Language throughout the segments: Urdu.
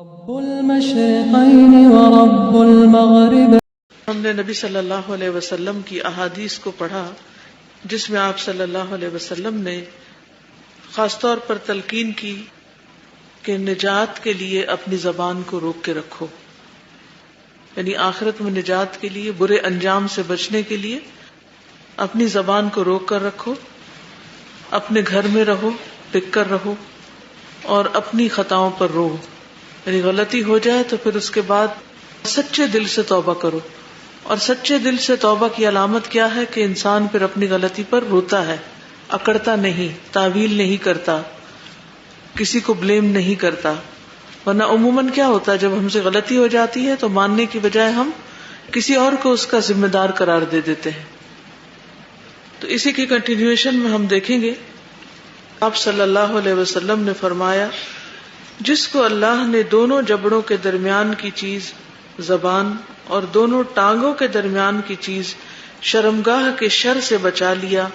رب المشرقین ورب المغرب. ہم نے نبی صلی اللہ علیہ وسلم کی احادیث کو پڑھا جس میں آپ صلی اللہ علیہ وسلم نے خاص طور پر تلقین کی کہ نجات کے لیے اپنی زبان کو روک کے رکھو، یعنی آخرت میں نجات کے لیے، برے انجام سے بچنے کے لیے اپنی زبان کو روک کر رکھو، اپنے گھر میں رہو، ٹک کر رہو اور اپنی خطاؤں پر رو، یعنی غلطی ہو جائے تو پھر اس کے بعد سچے دل سے توبہ کرو. اور سچے دل سے توبہ کی علامت کیا ہے کہ انسان پھر اپنی غلطی پر روتا ہے، اکڑتا نہیں، تعویل نہیں کرتا، کسی کو بلیم نہیں کرتا. ورنہ عموماً کیا ہوتا ہے جب ہم سے غلطی ہو جاتی ہے تو ماننے کی بجائے ہم کسی اور کو اس کا ذمہ دار قرار دے دیتے ہیں. تو اسی کی کنٹینیوشن میں ہم دیکھیں گے آپ صلی اللہ علیہ وسلم نے فرمایا، جس کو اللہ نے دونوں جبڑوں کے درمیان کی چیز زبان اور دونوں ٹانگوں کے درمیان کی چیز شرمگاہ کے شر سے بچا لیا،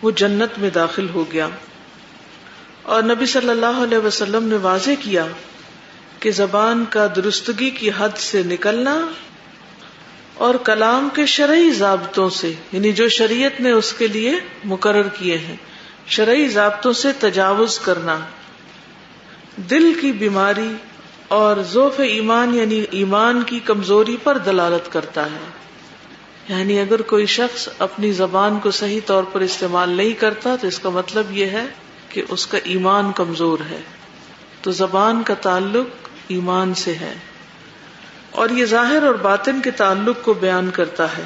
وہ جنت میں داخل ہو گیا. اور نبی صلی اللہ علیہ وسلم نے واضح کیا کہ زبان کا درستگی کی حد سے نکلنا اور کلام کے شرعی ضابطوں سے، یعنی جو شریعت نے اس کے لیے مقرر کیے ہیں، شرعی ضابطوں سے تجاوز کرنا، دل کی بیماری اور ضعف ایمان یعنی ایمان کی کمزوری پر دلالت کرتا ہے. یعنی اگر کوئی شخص اپنی زبان کو صحیح طور پر استعمال نہیں کرتا تو اس کا مطلب یہ ہے کہ اس کا ایمان کمزور ہے. تو زبان کا تعلق ایمان سے ہے اور یہ ظاہر اور باطن کے تعلق کو بیان کرتا ہے.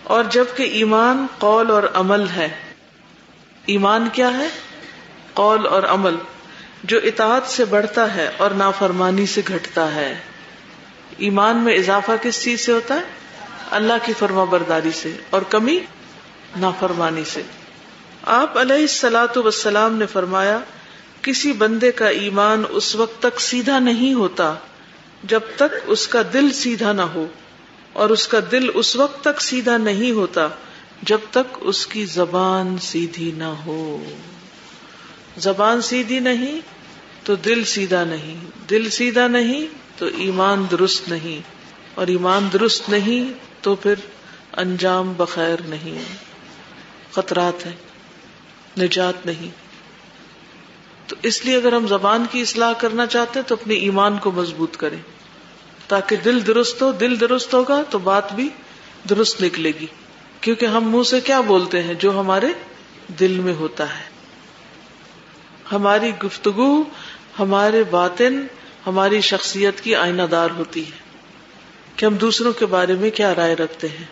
اور جبکہ ایمان قول اور عمل ہے، ایمان کیا ہے؟ قول اور عمل، جو اطاعت سے بڑھتا ہے اور نافرمانی سے گھٹتا ہے. ایمان میں اضافہ کس چیز سے ہوتا ہے؟ اللہ کی فرما برداری سے، اور کمی نافرمانی سے. آپ علیہ الصلاۃ والسلام نے فرمایا، کسی بندے کا ایمان اس وقت تک سیدھا نہیں ہوتا جب تک اس کا دل سیدھا نہ ہو، اور اس کا دل اس وقت تک سیدھا نہیں ہوتا جب تک اس کی زبان سیدھی نہ ہو. زبان سیدھی نہیں تو دل سیدھا نہیں، دل سیدھا نہیں تو ایمان درست نہیں، اور ایمان درست نہیں تو پھر انجام بخیر نہیں، خطرات ہیں، نجات نہیں. تو اس لیے اگر ہم زبان کی اصلاح کرنا چاہتے تو اپنے ایمان کو مضبوط کریں تاکہ دل درست ہو. دل درست ہوگا تو بات بھی درست نکلے گی، کیونکہ ہم منہ سے کیا بولتے ہیں؟ جو ہمارے دل میں ہوتا ہے. ہماری گفتگو ہمارے باطن، ہماری شخصیت کی آئینہ دار ہوتی ہے کہ ہم دوسروں کے بارے میں کیا رائے رکھتے ہیں.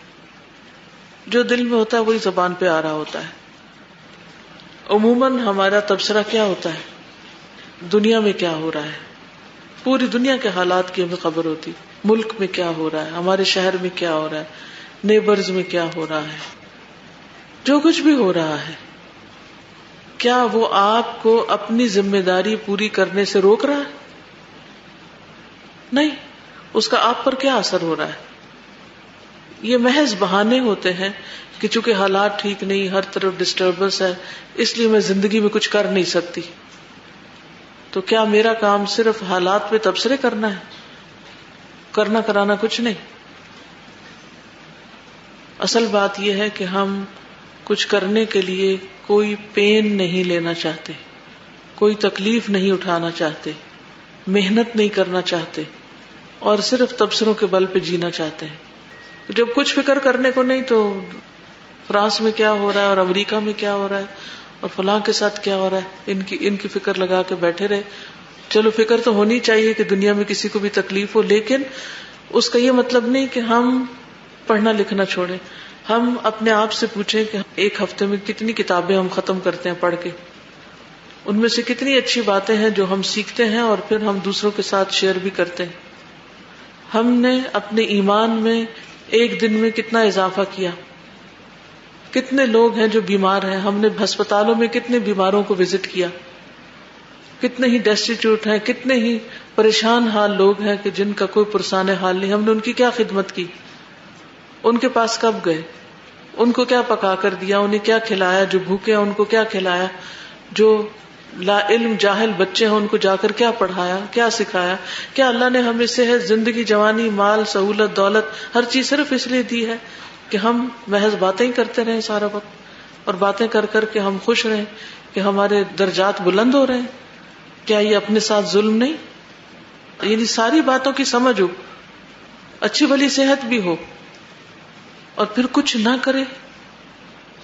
جو دل میں ہوتا ہے وہی زبان پہ آ رہا ہوتا ہے. عموماً ہمارا تبصرہ کیا ہوتا ہے؟ دنیا میں کیا ہو رہا ہے، پوری دنیا کے حالات کی ہمیں خبر ہوتی، ملک میں کیا ہو رہا ہے، ہمارے شہر میں کیا ہو رہا ہے، نیبرز میں کیا ہو رہا ہے. جو کچھ بھی ہو رہا ہے، کیا وہ آپ کو اپنی ذمہ داری پوری کرنے سے روک رہا ہے؟ نہیں. اس کا آپ پر کیا اثر ہو رہا ہے؟ یہ محض بہانے ہوتے ہیں کہ چونکہ حالات ٹھیک نہیں، ہر طرف ڈسٹربنس ہے، اس لیے میں زندگی میں کچھ کر نہیں سکتی. تو کیا میرا کام صرف حالات پہ تبصرے کرنا ہے؟ کرنا کرانا کچھ نہیں. اصل بات یہ ہے کہ ہم کچھ کرنے کے لیے کوئی پین نہیں لینا چاہتے، کوئی تکلیف نہیں اٹھانا چاہتے، محنت نہیں کرنا چاہتے، اور صرف تبصروں کے بل پہ جینا چاہتے ہیں. جب کچھ فکر کرنے کو نہیں تو فرانس میں کیا ہو رہا ہے اور امریکہ میں کیا ہو رہا ہے اور فلاں کے ساتھ کیا ہو رہا ہے، ان کی فکر لگا کے بیٹھے رہے. چلو فکر تو ہونی چاہیے کہ دنیا میں کسی کو بھی تکلیف ہو، لیکن اس کا یہ مطلب نہیں کہ ہم پڑھنا لکھنا چھوڑیں. ہم اپنے آپ سے پوچھیں کہ ایک ہفتے میں کتنی کتابیں ہم ختم کرتے ہیں پڑھ کے، ان میں سے کتنی اچھی باتیں ہیں جو ہم سیکھتے ہیں اور پھر ہم دوسروں کے ساتھ شیئر بھی کرتے ہیں. ہم نے اپنے ایمان میں ایک دن میں کتنا اضافہ کیا. کتنے لوگ ہیں جو بیمار ہیں، ہم نے ہسپتالوں میں کتنے بیماروں کو وزٹ کیا. کتنے ہی ڈیسٹیٹیوٹ ہیں، کتنے ہی پریشان حال لوگ ہیں کہ جن کا کوئی پرسان حال نہیں. ہم نے ان کی کیا خدمت کی، ان کے پاس کب گئے، ان کو کیا پکا کر دیا، انہیں کیا کھلایا، جو بھوکے ہیں ان کو کیا کھلایا، جو لا علم جاہل بچے ہیں ان کو جا کر کیا پڑھایا، کیا سکھایا؟ کیا اللہ نے ہمیں صحت، زندگی، جوانی، مال، سہولت، دولت، ہر چیز صرف اس لیے دی ہے کہ ہم محض باتیں ہی کرتے رہیں سارا وقت، اور باتیں کر کر کے ہم خوش رہیں کہ ہمارے درجات بلند ہو رہے ہیں؟ کیا یہ اپنے ساتھ ظلم نہیں؟ یعنی ساری باتوں کی سمجھ ہو، اچھی بھلی صحت بھی ہو، اور پھر کچھ نہ کرے،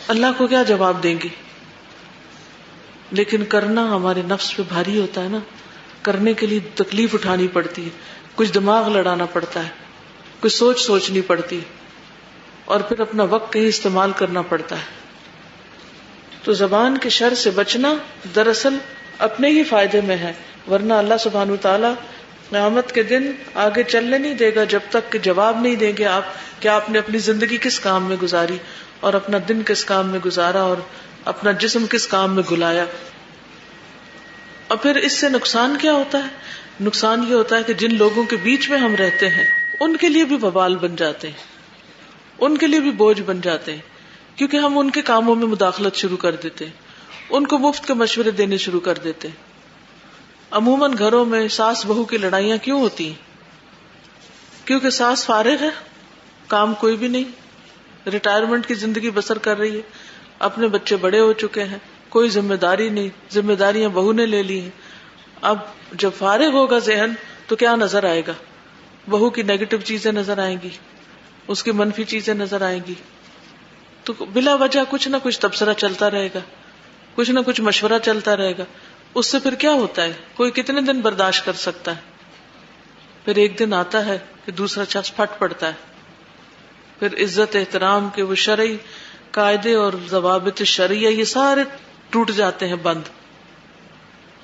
اللہ کو کیا جواب دیں گے؟ لیکن کرنا ہمارے نفس پہ بھاری ہوتا ہے نا، کرنے کے لیے تکلیف اٹھانی پڑتی ہے، کچھ دماغ لڑانا پڑتا ہے، کچھ سوچنی پڑتی ہے، اور پھر اپنا وقت کہیں استعمال کرنا پڑتا ہے. تو زبان کے شر سے بچنا دراصل اپنے ہی فائدے میں ہے، ورنہ اللہ سبحانہ وتعالی قیامت کے دن آگے چلنے نہیں دے گا جب تک کہ جواب نہیں دیں گے آپ کہ آپ نے اپنی زندگی کس کام میں گزاری، اور اپنا دن کس کام میں گزارا، اور اپنا جسم کس کام میں گلایا. اور پھر اس سے نقصان کیا ہوتا ہے؟ نقصان یہ ہوتا ہے کہ جن لوگوں کے بیچ میں ہم رہتے ہیں ان کے لیے بھی وبال بن جاتے ہیں، ان کے لیے بھی بوجھ بن جاتے ہیں، کیونکہ ہم ان کے کاموں میں مداخلت شروع کر دیتے ہیں، ان کو مفت کے مشورے دینے شروع کر دیتے ہیں. عموماً گھروں میں ساس بہو کی لڑائیاں کیوں ہوتی ہیں؟ کیونکہ ساس فارغ ہے، کام کوئی بھی نہیں، ریٹائرمنٹ کی زندگی بسر کر رہی ہے، اپنے بچے بڑے ہو چکے ہیں، کوئی ذمہ داری نہیں، ذمہ داریاں بہو نے لے لی ہیں. اب جب فارغ ہوگا ذہن تو کیا نظر آئے گا؟ بہو کی نیگیٹو چیزیں نظر آئیں گی، اس کی منفی چیزیں نظر آئیں گی، تو بلا وجہ کچھ نہ کچھ تبصرہ چلتا رہے گا، کچھ نہ کچھ مشورہ چلتا رہے گا. اس سے پھر کیا ہوتا ہے؟ کوئی کتنے دن برداشت کر سکتا ہے؟ پھر ایک دن آتا ہے کہ دوسرا شخص پھٹ پڑتا ہے، پھر عزت احترام کے وہ شرعی قاعدے اور ضوابط شرعیہ یہ سارے ٹوٹ جاتے ہیں، بند.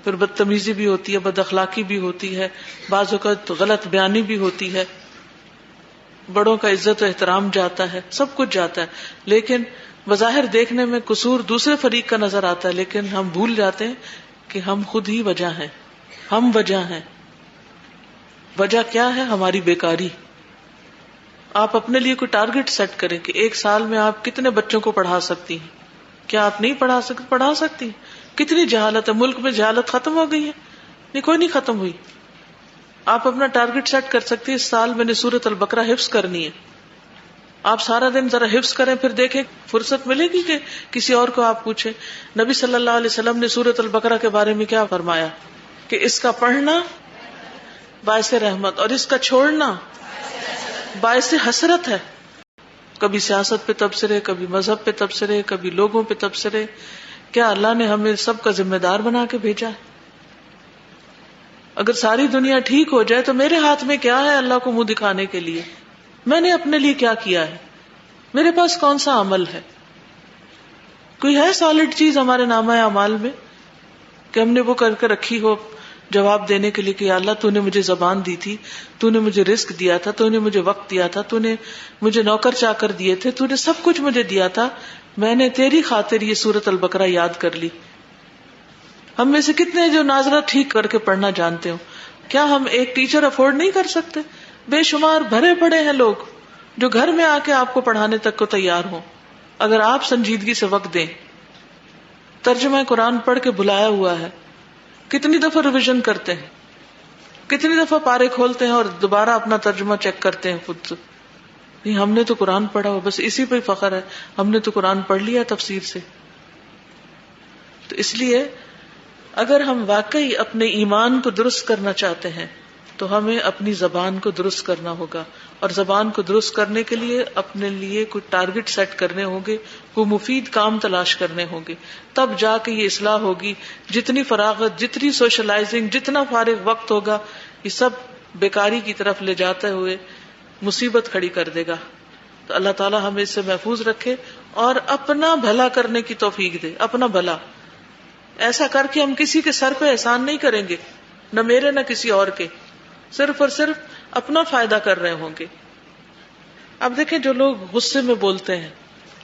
پھر بدتمیزی بھی ہوتی ہے، بد اخلاقی بھی ہوتی ہے، بعض اوقات غلط بیانی بھی ہوتی ہے، بڑوں کا عزت و احترام جاتا ہے، سب کچھ جاتا ہے. لیکن بظاہر دیکھنے میں قصور دوسرے فریق کا نظر آتا ہے، لیکن ہم بھول جاتے ہیں کہ ہم خود ہی وجہ ہیں، ہم وجہ ہیں. وجہ کیا ہے؟ ہماری بیکاری. آپ اپنے لیے کوئی ٹارگٹ سیٹ کریں کہ ایک سال میں آپ کتنے بچوں کو پڑھا سکتی ہیں. کیا آپ نہیں پڑھا سکتی؟ پڑھا سکتی ہیں. کتنی جہالت ہے ملک میں، جہالت ختم ہو گئی ہے؟ نہیں، کوئی نہیں ختم ہوئی. آپ اپنا ٹارگٹ سیٹ کر سکتی ہیں، اس سال میں نے سورۃ البقرہ حفظ کرنی ہے. آپ سارا دن ذرا حفظ کریں، پھر دیکھیں فرصت ملے گی کہ کسی اور کو آپ پوچھیں. نبی صلی اللہ علیہ وسلم نے سورۃ البقرہ کے بارے میں کیا فرمایا کہ اس کا پڑھنا باعث رحمت اور اس کا چھوڑنا باعث حسرت ہے. کبھی سیاست پہ تبصرے، کبھی مذہب پہ تبصرے، کبھی لوگوں پہ تبصرے. کیا اللہ نے ہمیں سب کا ذمہ دار بنا کے بھیجا ہے؟ اگر ساری دنیا ٹھیک ہو جائے تو میرے ہاتھ میں کیا ہے اللہ کو منہ دکھانے کے لیے؟ میں نے اپنے لیے کیا کیا ہے؟ میرے پاس کون سا عمل ہے؟ کوئی ہے سالڈ چیز ہمارے نامہ اعمال میں کہ ہم نے وہ کر کے رکھی ہو جواب دینے کے لیے کہ اللہ تو نے مجھے زبان دی تھی، تو نے مجھے رزق دیا تھا، تو نے مجھے وقت دیا تھا، تو نے مجھے نوکر چاکر دیے تھے، تو نے سب کچھ مجھے دیا تھا، میں نے تیری خاطر یہ سورۃ البقرہ یاد کر لی. ہم میں سے کتنے جو ناظرہ ٹھیک کر کے پڑھنا جانتے ہو؟ کیا ہم ایک ٹیچر افورڈ نہیں کر سکتے؟ بے شمار بھرے پڑے ہیں لوگ جو گھر میں آ کے آپ کو پڑھانے تک کو تیار ہوں، اگر آپ سنجیدگی سے وقت دیں. ترجمہ قرآن پڑھ کے بلایا ہوا ہے، کتنی دفعہ ریویژن کرتے ہیں، کتنی دفعہ پارے کھولتے ہیں اور دوبارہ اپنا ترجمہ چیک کرتے ہیں خود سے. نہیں، ہم نے تو قرآن پڑھا ہو، بس اسی پہ فخر ہے، ہم نے تو قرآن پڑھ لیا تفسیر سے. تو اس لیے اگر ہم واقعی اپنے ایمان کو درست کرنا چاہتے ہیں تو ہمیں اپنی زبان کو درست کرنا ہوگا، اور زبان کو درست کرنے کے لیے اپنے لیے کوئی ٹارگٹ سیٹ کرنے ہوں گے، کوئی مفید کام تلاش کرنے ہوں گے، تب جا کے یہ اصلاح ہوگی. جتنی فراغت، جتنی سوشلائزنگ، جتنا فارغ وقت ہوگا، یہ سب بیکاری کی طرف لے جاتے ہوئے مصیبت کھڑی کر دے گا. تو اللہ تعالیٰ ہمیں اس سے محفوظ رکھے اور اپنا بھلا کرنے کی توفیق دے. اپنا بھلا ایسا کر کے ہم کسی کے سر پہ احسان نہیں کریں گے، نہ میرے نہ کسی اور کے، صرف اور صرف اپنا فائدہ کر رہے ہوں گے. اب دیکھیں، جو لوگ غصے میں بولتے ہیں،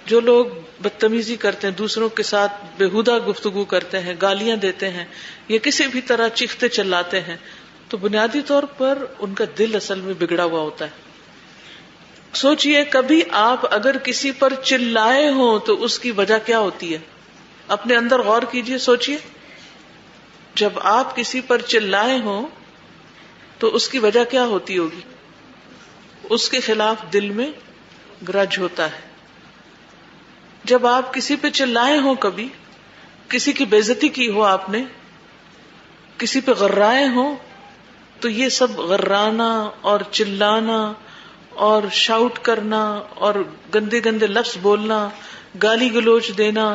جو لوگ بدتمیزی کرتے ہیں، دوسروں کے ساتھ بےہودہ گفتگو کرتے ہیں، گالیاں دیتے ہیں یا کسی بھی طرح چیختے چلاتے ہیں، تو بنیادی طور پر ان کا دل اصل میں بگڑا ہوا ہوتا ہے. سوچئے کبھی آپ اگر کسی پر چلائے ہوں تو اس کی وجہ کیا ہوتی ہے؟ اپنے اندر غور کیجئے، سوچئے. جب آپ کسی پر چلائے ہوں تو اس کی وجہ کیا ہوتی ہوگی؟ اس کے خلاف دل میں گرج ہوتا ہے. جب آپ کسی پہ چلائے ہوں، کبھی کسی کی بے عزتی کی ہو، آپ نے کسی پہ غرائے ہوں، تو یہ سب غرانا اور چلانا اور شاؤٹ کرنا اور گندے گندے لفظ بولنا، گالی گلوچ دینا،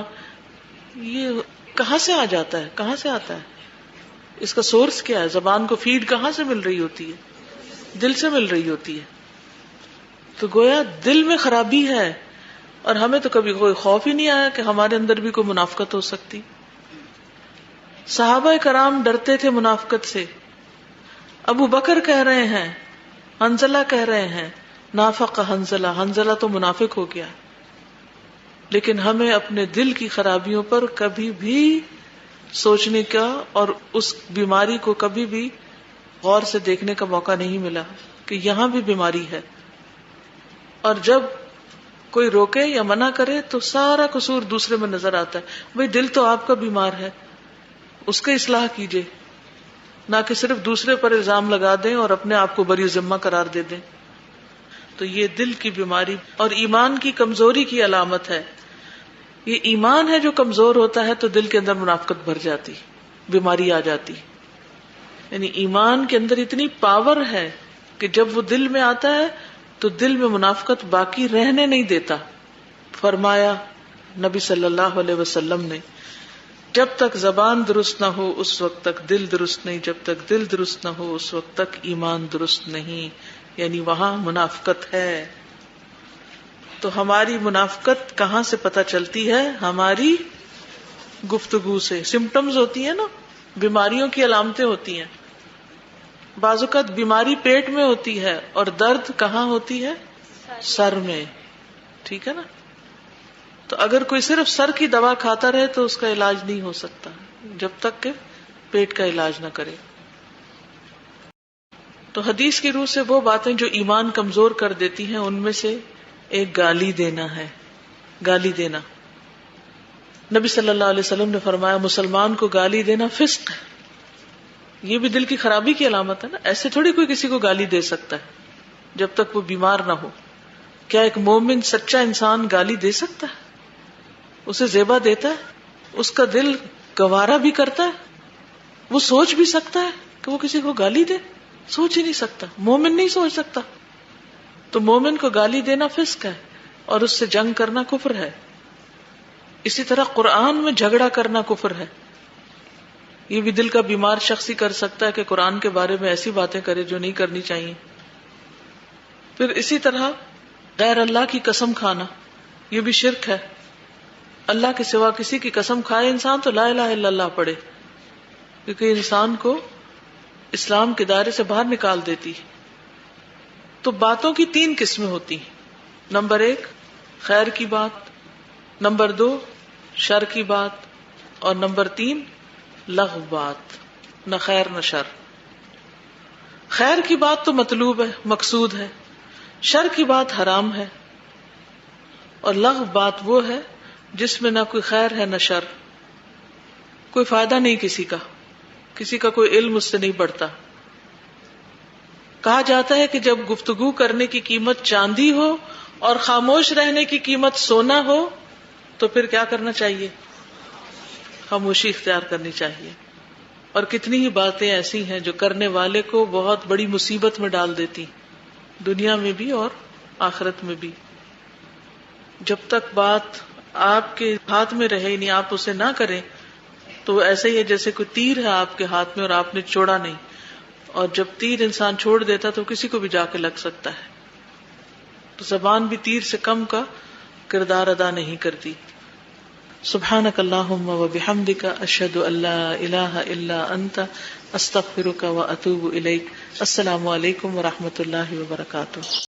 یہ کہاں سے آ جاتا ہے؟ کہاں سے آتا ہے؟ اس کا سورس کیا ہے؟ زبان کو فیڈ کہاں سے مل رہی ہوتی ہے؟ دل سے مل رہی ہوتی ہے. تو گویا دل میں خرابی ہے، اور ہمیں تو کبھی کوئی خوف ہی نہیں آیا کہ ہمارے اندر بھی کوئی منافقت ہو سکتی. صحابہ کرام ڈرتے تھے منافقت سے. ابو بکر کہہ رہے ہیں، حنظلہ کہہ رہے ہیں، نافق حنظلہ، حنظلہ تو منافق ہو گیا. لیکن ہمیں اپنے دل کی خرابیوں پر کبھی بھی سوچنے کا اور اس بیماری کو کبھی بھی غور سے دیکھنے کا موقع نہیں ملا کہ یہاں بھی بیماری ہے. اور جب کوئی روکے یا منع کرے تو سارا قصور دوسرے میں نظر آتا ہے. بھئی دل تو آپ کا بیمار ہے، اس کا اصلاح کیجئے، نہ کہ صرف دوسرے پر الزام لگا دیں اور اپنے آپ کو بری ذمہ قرار دے دیں. تو یہ دل کی بیماری اور ایمان کی کمزوری کی علامت ہے. یہ ایمان ہے جو کمزور ہوتا ہے تو دل کے اندر منافقت بھر جاتی، بیماری آ جاتی. یعنی ایمان کے اندر اتنی پاور ہے کہ جب وہ دل میں آتا ہے تو دل میں منافقت باقی رہنے نہیں دیتا. فرمایا نبی صلی اللہ علیہ وسلم نے، جب تک زبان درست نہ ہو اس وقت تک دل درست نہیں، جب تک دل درست نہ ہو اس وقت تک ایمان درست نہیں. یعنی وہاں منافقت ہے. تو ہماری منافقت کہاں سے پتہ چلتی ہے؟ ہماری گفتگو سے. سمپٹمز ہوتی ہیں نا، بیماریوں کی علامتیں ہوتی ہیں. بعض اوقات بیماری پیٹ میں ہوتی ہے اور درد کہاں ہوتی ہے؟ سر میں. ٹھیک ہے نا. تو اگر کوئی صرف سر کی دوا کھاتا رہے تو اس کا علاج نہیں ہو سکتا جب تک کہ پیٹ کا علاج نہ کرے. تو حدیث کی روح سے وہ باتیں جو ایمان کمزور کر دیتی ہیں ان میں سے ایک گالی دینا ہے. گالی دینا. نبی صلی اللہ علیہ وسلم نے فرمایا مسلمان کو گالی دینا فسق ہے. یہ بھی دل کی خرابی کی علامت ہے نا. ایسے تھوڑی کوئی کسی کو گالی دے سکتا ہے جب تک وہ بیمار نہ ہو. کیا ایک مومن سچا انسان گالی دے سکتا ہے؟ اسے زیبا دیتا ہے؟ اس کا دل گوارا بھی کرتا ہے؟ وہ سوچ بھی سکتا ہے کہ وہ کسی کو گالی دے؟ سوچ ہی نہیں سکتا. مومن نہیں سوچ سکتا. تو مومن کو گالی دینا فسق ہے اور اس سے جنگ کرنا کفر ہے. اسی طرح قرآن میں جھگڑا کرنا کفر ہے. یہ بھی دل کا بیمار شخص ہی کر سکتا ہے کہ قرآن کے بارے میں ایسی باتیں کرے جو نہیں کرنی چاہیے. پھر اسی طرح غیر اللہ کی قسم کھانا، یہ بھی شرک ہے. اللہ کے سوا کسی کی قسم کھائے انسان تو لا الہ الا اللہ پڑھے، کیونکہ انسان کو اسلام کے دائرے سے باہر نکال دیتی. تو باتوں کی 3 قسمیں ہوتی ہیں. نمبر 1 خیر کی بات، نمبر 2 شر کی بات، اور نمبر 3 لغو بات، نہ خیر نہ شر. خیر کی بات تو مطلوب ہے، مقصود ہے. شر کی بات حرام ہے. اور لغو بات وہ ہے جس میں نہ کوئی خیر ہے نہ شر، کوئی فائدہ نہیں کسی کا کوئی علم اس سے نہیں بڑھتا. کہا جاتا ہے کہ جب گفتگو کرنے کی قیمت چاندی ہو اور خاموش رہنے کی قیمت سونا ہو تو پھر کیا کرنا چاہیے؟ خاموشی اختیار کرنی چاہیے. اور کتنی ہی باتیں ایسی ہیں جو کرنے والے کو بہت بڑی مصیبت میں ڈال دیتی، دنیا میں بھی اور آخرت میں بھی. جب تک بات آپ کے ہاتھ میں رہے، نہیں آپ اسے نہ کریں، تو ایسے ہی ہے جیسے کوئی تیر ہے آپ کے ہاتھ میں اور آپ نے چھوڑا نہیں. اور جب تیر انسان چھوڑ دیتا تو کسی کو بھی جا کے لگ سکتا ہے. تو زبان بھی تیر سے کم کا کردار ادا نہیں کرتی. سبحانک اللہم و بحمدک اشہد ان لا الہ الا انت استغفرک و اتوب الیک. السلام علیکم و رحمۃ اللہ وبرکاتہ.